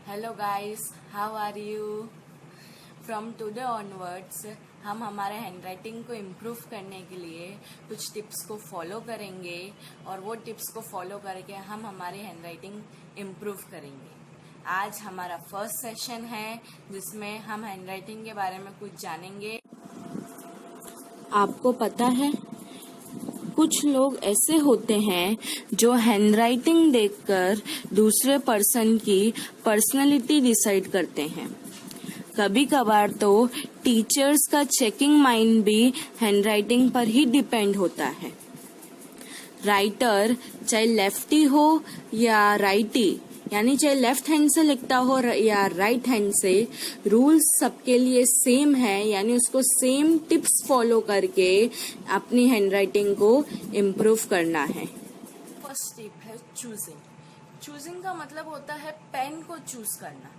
Hello guys, how are you? From today onwards हम हमारे handwriting को इम्प्रूव करने के लिए कुछ टिप्स को फॉलो करेंगे और वो टिप्स को फॉलो करके हम हमारी हैंडराइटिंग इम्प्रूव करेंगे। आज हमारा फर्स्ट सेशन है जिसमें हम हैंडराइटिंग के बारे में कुछ जानेंगे। आपको पता है, कुछ लोग ऐसे होते हैं जो हैंडराइटिंग देखकर दूसरे पर्सन की पर्सनैलिटी डिसाइड करते हैं। कभी कभार तो टीचर्स का चेकिंग माइंड भी हैंडराइटिंग पर ही डिपेंड होता है। राइटर चाहे लेफ्टी हो या राइटी, यानी चाहे लेफ्ट हैंड से लिखता हो या राइट हैंड से, रूल्स सबके लिए सेम है, यानी उसको सेम टिप्स फॉलो करके अपनी हैंडराइटिंग को इम्प्रूव करना है। फर्स्ट टिप है चूजिंग। चूजिंग का मतलब होता है पेन को चूज करना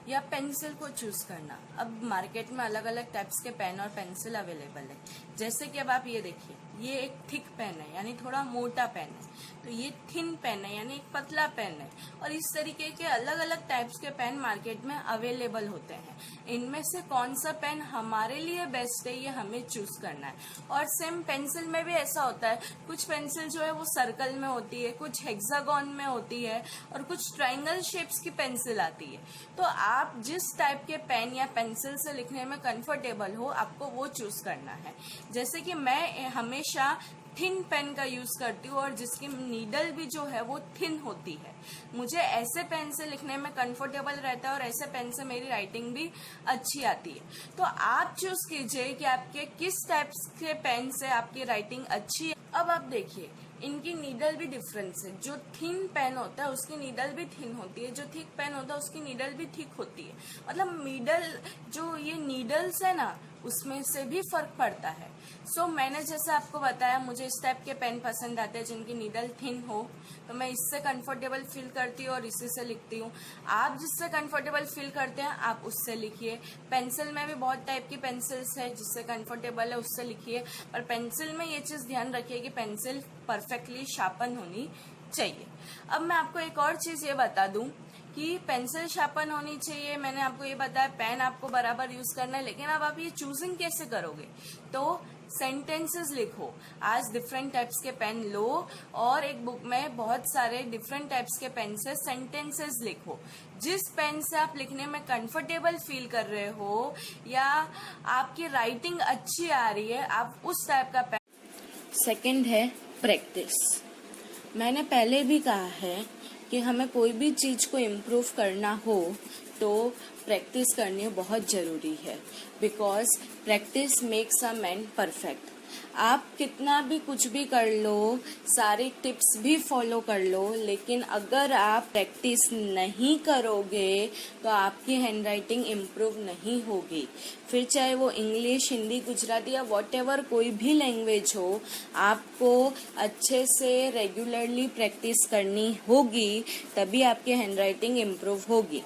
या पेंसिल को चूज करना। अब मार्केट में अलग अलग टाइप्स के पेन और पेंसिल अवेलेबल है। जैसे कि अब आप ये देखिए, ये एक थिक पेन है यानी थोड़ा मोटा पेन है, तो ये थिन पेन है यानी एक पतला पेन है, और इस तरीके के अलग अलग टाइप्स के पेन मार्केट में अवेलेबल होते हैं। इनमें से कौन सा पेन हमारे लिए बेस्ट है ये हमें चूज करना है। और सेम पेंसिल में भी ऐसा होता है, कुछ पेंसिल जो है वो सर्कल में होती है, कुछ हेक्सागोन में होती है और कुछ ट्रायंगल शेप्स की पेंसिल आती है। तो आप जिस टाइप के पेन या पेंसिल से लिखने में कंफर्टेबल हो, आपको वो चूज करना है। जैसे कि मैं हमेशा थिन पेन का यूज करती हूँ और जिसकी नीडल भी जो है वो थिन होती है। मुझे ऐसे पेन से लिखने में कंफर्टेबल रहता है और ऐसे पेन से मेरी राइटिंग भी अच्छी आती है। तो आप चूज कीजिए कि आपके किस टाइप के पेन से आपकी राइटिंग अच्छी है। अब आप देखिए, इनकी नीडल भी डिफरेंस है। जो थिन पेन होता है उसकी नीडल भी थिन होती है, जो थिक पेन होता है उसकी नीडल भी थिक होती है। मतलब नीडल, जो ये नीडल्स है ना, उसमें से भी फर्क पड़ता है। सो मैंने जैसे आपको बताया, मुझे इस टाइप के पेन पसंद आते हैं जिनकी नीडल थिन हो, तो मैं इससे कंफर्टेबल फील करती हूँ और इसी से लिखती हूँ। आप जिससे कंफर्टेबल फील करते हैं आप उससे लिखिए। पेंसिल में भी बहुत टाइप की पेंसिल्स है, जिससे कंफर्टेबल है उससे लिखिए। पर पेंसिल में ये चीज़ ध्यान रखिए कि पेंसिल परफेक्टली शार्पन होनी चाहिए। अब मैं आपको एक और चीज़ ये बता दूं कि पेंसिल शार्पन होनी चाहिए, मैंने आपको ये बताया, पेन आपको बराबर यूज करना है, लेकिन अब आप ये चूजिंग कैसे करोगे? तो सेंटेंसेस लिखो। आज डिफरेंट टाइप्स के पेन लो और एक बुक में बहुत सारे डिफरेंट टाइप्स के पेन से सेंटेंसेस लिखो। जिस पेन से आप लिखने में कंफर्टेबल फील कर रहे हो या आपकी राइटिंग अच्छी आ रही है, आप उस टाइप का पेन। सेकंड है प्रैक्टिस। मैंने पहले भी कहा है कि हमें कोई भी चीज को इम्प्रूव करना हो तो प्रैक्टिस करनी बहुत जरूरी है, because practice makes a man perfect. आप कितना भी कुछ भी कर लो, सारे टिप्स भी फॉलो कर लो, लेकिन अगर आप प्रैक्टिस नहीं करोगे तो आपकी हैंडराइटिंग इम्प्रूव नहीं होगी। फिर चाहे वो इंग्लिश, हिंदी, गुजराती या वॉटएवर कोई भी लैंग्वेज हो, आपको अच्छे से रेगुलरली प्रैक्टिस करनी होगी, तभी आपकी हैंडराइटिंग इम्प्रूव होगी।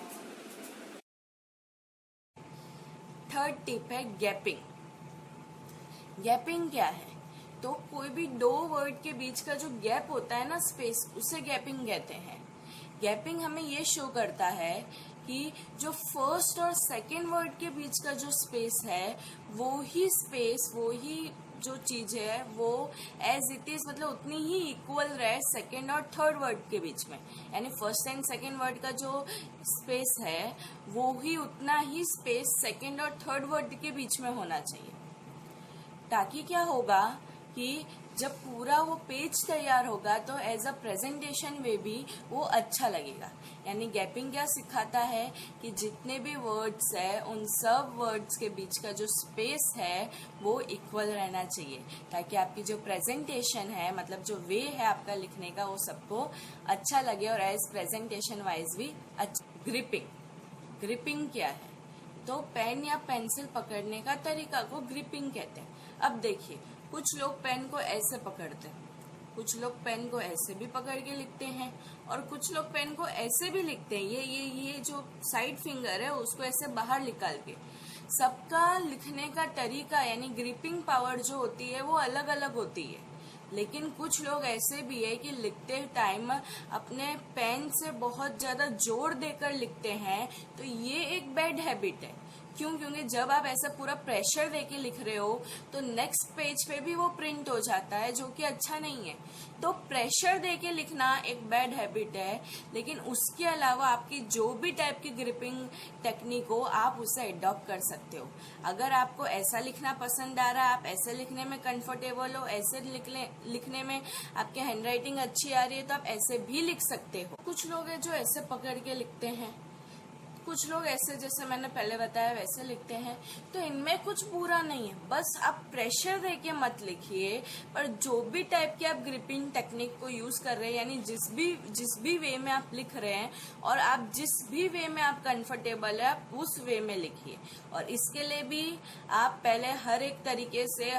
थर्ड टिप है गैपिंग। गैपिंग क्या है? तो कोई भी दो वर्ड के बीच का जो गैप होता है ना, स्पेस, उसे गैपिंग कहते हैं। गैपिंग हमें ये शो करता है कि जो फर्स्ट और सेकंड वर्ड के बीच का जो स्पेस है, वो ही स्पेस, वो ही जो चीज है वो एज इट इज, मतलब उतनी ही इक्वल रहे सेकंड और थर्ड वर्ड के बीच में। यानी फर्स्ट एंड सेकंड वर्ड का जो स्पेस है वो ही उतना ही स्पेस सेकंड और थर्ड वर्ड के बीच में होना चाहिए। ताकि क्या होगा कि जब पूरा वो पेज तैयार होगा तो एज अ प्रेजेंटेशन वे भी वो अच्छा लगेगा। यानी गैपिंग क्या सिखाता है कि जितने भी वर्ड्स है उन सब वर्ड्स के बीच का जो स्पेस है वो इक्वल रहना चाहिए, ताकि आपकी जो प्रेजेंटेशन है, मतलब जो वे है आपका लिखने का, वो सबको अच्छा लगे और एज प्रेजेंटेशन वाइज भी अच्छा। ग्रिपिंग। ग्रिपिंग क्या है? तो पेन या पेंसिल पकड़ने का तरीका को ग्रिपिंग कहते हैं। अब देखिए, कुछ लोग पेन को ऐसे पकड़ते हैं, कुछ लोग पेन को ऐसे भी पकड़ के लिखते हैं और कुछ लोग पेन को ऐसे भी लिखते हैं। ये जो साइड फिंगर है उसको ऐसे बाहर निकाल के। सबका लिखने का तरीका यानी ग्रिपिंग पावर जो होती है वो अलग अलग होती है। लेकिन कुछ लोग ऐसे भी है कि लिखते टाइम अपने पेन से बहुत ज्यादा जोर देकर लिखते हैं, तो ये एक बैड हैबिट है। क्यों? क्योंकि जब आप ऐसा पूरा प्रेशर देके लिख रहे हो तो नेक्स्ट पेज पे भी वो प्रिंट हो जाता है, जो कि अच्छा नहीं है। तो प्रेशर देके लिखना एक बैड हैबिट है, लेकिन उसके अलावा आपकी जो भी टाइप की ग्रिपिंग टेक्निक हो आप उसे अडॉप्ट कर सकते हो। अगर आपको ऐसा लिखना पसंद आ रहा है, आप ऐसे लिखने में कंफर्टेबल हो, ऐसे लिखने में आपकी हैंडराइटिंग अच्छी आ रही है, तो आप ऐसे भी लिख सकते हो। कुछ लोग हैं जो ऐसे पकड़ के लिखते हैं, कुछ लोग ऐसे जैसे मैंने पहले बताया वैसे लिखते हैं। तो इनमें कुछ बुरा नहीं है, बस आप प्रेशर देके मत लिखिए। पर जो भी टाइप की आप ग्रिपिंग टेक्निक को यूज कर रहे हैं, यानी जिस भी वे में आप लिख रहे हैं और आप जिस भी वे में आप कंफर्टेबल है, आप उस वे में लिखिए। और इसके लिए भी आप पहले हर एक तरीके से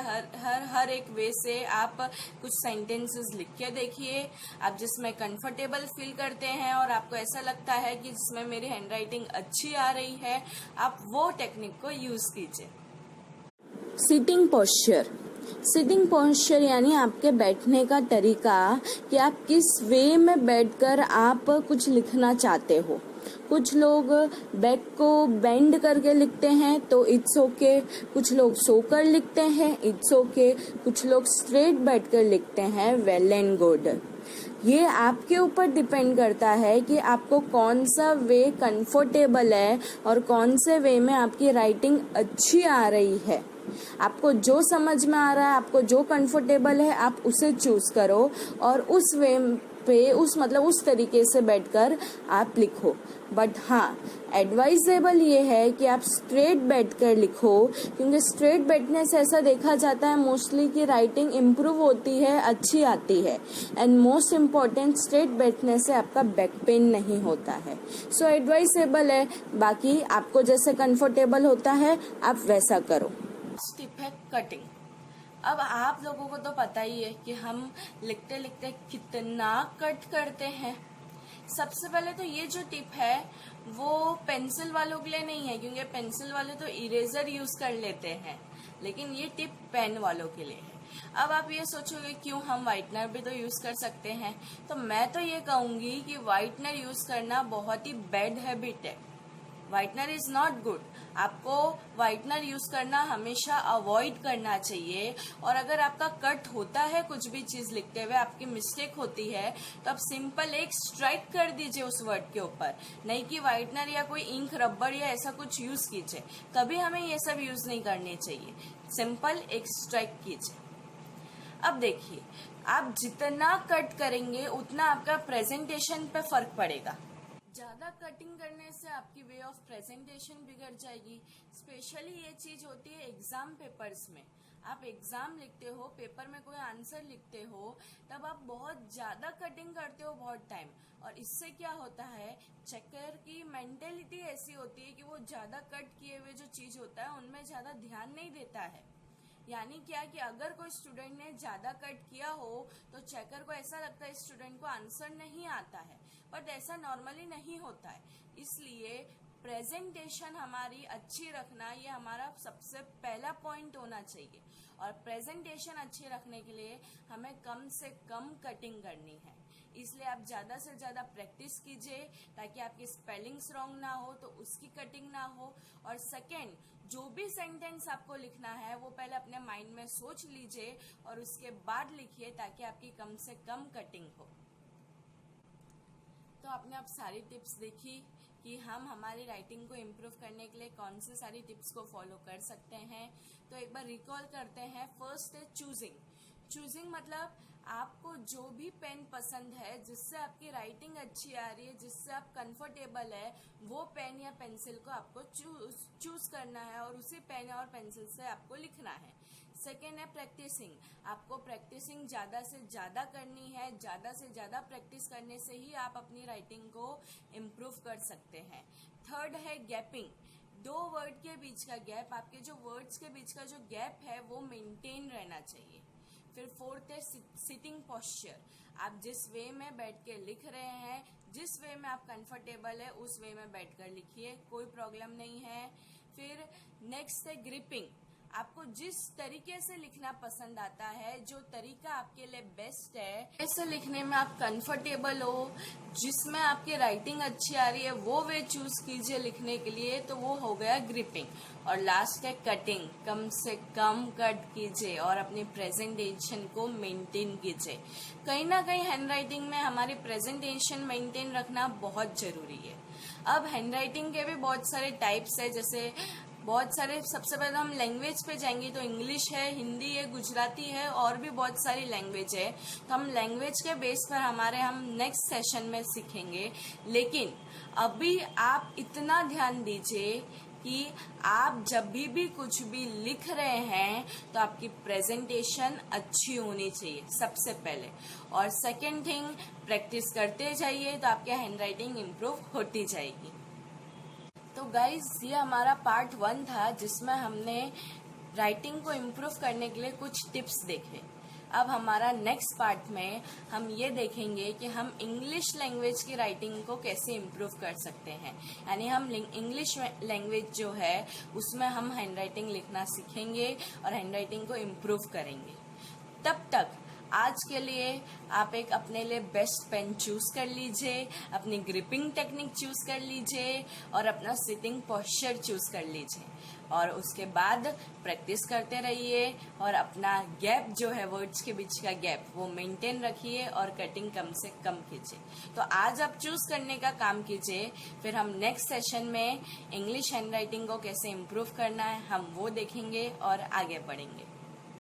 हर एक वे से आप कुछ सेंटेंसेस लिख के देखिए, आप जिसमें कंफर्टेबल फील करते हैं और आपको ऐसा लगता है कि जिसमें मेरी हैंडराइटिंग अच्छी आ रही है, आप वो टेक्निक को यूज कीजिए। सिटिंग पोस्चर यानी आपके बैठने का तरीका, कि आप किस वे में बैठकर आप कुछ लिखना चाहते हो। कुछ लोग बैक को बेंड करके लिखते हैं तो इट्स ओके, कुछ लोग सोकर लिखते हैं, इट्स ओके, कुछ लोग स्ट्रेट बैठकर लिखते हैं, वेल एंड गुड। ये आपके ऊपर डिपेंड करता है कि आपको कौन सा वे कंफर्टेबल है और कौन से वे में आपकी राइटिंग अच्छी आ रही है। आपको जो समझ में आ रहा है, आपको जो कंफर्टेबल है, आप उसे चूज करो और उस वे पे उस तरीके से बैठकर आप लिखो। बट हाँ, एडवाइजेबल ये है कि आप स्ट्रेट बैठकर लिखो, क्योंकि स्ट्रेट बैठने से ऐसा देखा जाता है मोस्टली कि राइटिंग इम्प्रूव होती है, अच्छी आती है। एंड मोस्ट इम्पॉर्टेंट, स्ट्रेट बैठने से आपका बैक पेन नहीं होता है। सो एडवाइजेबल है, बाकी आपको जैसे कंफर्टेबल होता है आप वैसा करो। टिप है कटिंग। अब आप लोगों को तो पता ही है कि हम लिखते लिखते कितना कट करते हैं। सबसे पहले तो ये जो टिप है वो पेंसिल वालों के लिए नहीं है, क्योंकि पेंसिल वाले तो इरेजर यूज कर लेते हैं, लेकिन ये टिप पेन वालों के लिए है। अब आप ये सोचोगे क्यों, हम व्हाइटनर भी तो यूज कर सकते हैं। तो मैं तो ये कहूंगी कि व्हाइटनर यूज करना बहुत ही बैड हैबिट है। Whitener is not good. आपको व्हाइटनर यूज करना हमेशा अवॉइड करना चाहिए। और अगर आपका कट होता है कुछ भी चीज लिखते हुए, आपकी मिस्टेक होती है, तो आप सिंपल एक स्ट्राइक कर दीजिए उस वर्ड के ऊपर, नहीं कि व्हाइटनर या कोई इंक, रबड़ या ऐसा कुछ यूज कीजिए। कभी हमें ये सब यूज नहीं करने चाहिए। सिंपल एक स्ट्राइक कीजिए। अब देखिए, आप जितना कट करेंगे उतना आपका प्रेजेंटेशन पे फर्क पड़ेगा। ज्यादा कटिंग करने से आपकी वे ऑफ प्रेजेंटेशन बिगड़ जाएगी। स्पेशली ये चीज होती है एग्जाम पेपर्स में। आप एग्जाम लिखते हो, पेपर में कोई आंसर लिखते हो, तब आप बहुत ज्यादा कटिंग करते हो बहुत टाइम, और इससे क्या होता है, चेकर की मेंटेलिटी ऐसी होती है कि वो ज्यादा कट किए हुए जो चीज होता है उनमें ज्यादा ध्यान नहीं देता है। यानी क्या कि अगर कोई स्टूडेंट ने ज्यादा कट किया हो तो चेकर को ऐसा लगता है स्टूडेंट को आंसर नहीं आता है, बट ऐसा नॉर्मली नहीं होता है। इसलिए प्रेजेंटेशन हमारी अच्छी रखना ये हमारा सबसे पहला पॉइंट होना चाहिए। और प्रेजेंटेशन अच्छी रखने के लिए हमें कम से कम कटिंग करनी है। इसलिए आप ज्यादा से ज्यादा प्रैक्टिस कीजिए ताकि आपकी स्पेलिंग्स रॉन्ग ना हो, तो उसकी कटिंग ना हो। और सेकेंड, जो भी सेंटेंस आपको लिखना है वो पहले अपने माइंड में सोच लीजिए और उसके बाद लिखिए, ताकि आपकी कम से कम कटिंग हो। तो आपने अब सारी टिप्स देखी कि हम हमारी राइटिंग को इम्प्रूव करने के लिए कौन से सारी टिप्स को फॉलो कर सकते हैं। तो एक बार रिकॉल करते हैं। फर्स्ट है चूजिंग मतलब आपको जो भी पेन पसंद है, जिससे आपकी राइटिंग अच्छी आ रही है, जिससे आप कंफर्टेबल है, वो पेन या पेंसिल को आपको चूज करना है और उसी पेन और पेंसिल से आपको लिखना है। सेकेंड है प्रैक्टिसिंग। आपको प्रैक्टिसिंग ज्यादा से ज्यादा करनी है। ज्यादा से ज्यादा प्रैक्टिस करने से ही आप अपनी राइटिंग को इम्प्रूव कर सकते हैं। थर्ड है गैपिंग। दो वर्ड के बीच का गैप, आपके जो वर्ड्स के बीच का जो गैप है वो मेंटेन रहना चाहिए। फिर फोर्थ है सिटिंग पोस्चर। आप जिस वे में बैठ के लिख रहे हैं, जिस वे में आप कंफर्टेबल है उस वे में बैठकर लिखिए, कोई प्रॉब्लम नहीं है। फिर नेक्स्ट है ग्रिपिंग। आपको जिस तरीके से लिखना पसंद आता है, जो तरीका आपके लिए बेस्ट है, ऐसे लिखने में आप कंफर्टेबल हो, जिसमें आपकी राइटिंग अच्छी आ रही है, वो वे चूज कीजिए लिखने के लिए। तो वो हो गया ग्रिपिंग। और लास्ट है कटिंग। कम से कम कट कीजिए और अपनी प्रेजेंटेशन को मेंटेन कीजिए। कहीं ना कहीं हैंडराइटिंग में हमारी प्रेजेंटेशन मेंटेन रखना बहुत जरूरी है। अब हैंडराइटिंग के भी बहुत सारे टाइप्स है, जैसे बहुत सारे, सबसे पहले हम लैंग्वेज पे जाएंगे तो इंग्लिश है, हिंदी है, गुजराती है, और भी बहुत सारी लैंग्वेज है। तो हम लैंग्वेज के बेस पर हम नेक्स्ट सेशन में सीखेंगे। लेकिन अभी आप इतना ध्यान दीजिए कि आप जब भी कुछ भी लिख रहे हैं तो आपकी प्रेजेंटेशन अच्छी होनी चाहिए सबसे पहले। और सेकेंड थिंग, प्रैक्टिस करते जाइए तो आपकी हैंडराइटिंग इम्प्रूव होती जाएगी। तो गाइज, ये हमारा पार्ट 1 था, जिसमें हमने राइटिंग को इम्प्रूव करने के लिए कुछ टिप्स देखे। अब हमारा नेक्स्ट पार्ट में हम ये देखेंगे कि हम इंग्लिश लैंग्वेज की राइटिंग को कैसे इम्प्रूव कर सकते हैं। यानी हम इंग्लिश लैंग्वेज जो है उसमें हम हैंडराइटिंग लिखना सीखेंगे और हैंडराइटिंग को इम्प्रूव करेंगे। तब तक आज के लिए आप एक अपने लिए बेस्ट पेन चूज कर लीजिए, अपनी ग्रिपिंग टेक्निक चूज कर लीजिए और अपना सिटिंग पोस्चर चूज कर लीजिए। और उसके बाद प्रैक्टिस करते रहिए और अपना गैप जो है, वर्ड्स के बीच का गैप, वो मेंटेन रखिए और कटिंग कम से कम कीजिए। तो आज आप चूज करने का काम कीजिए, फिर हम नेक्स्ट सेशन में इंग्लिश हैंडराइटिंग को कैसे इम्प्रूव करना है हम वो देखेंगे और आगे बढ़ेंगे।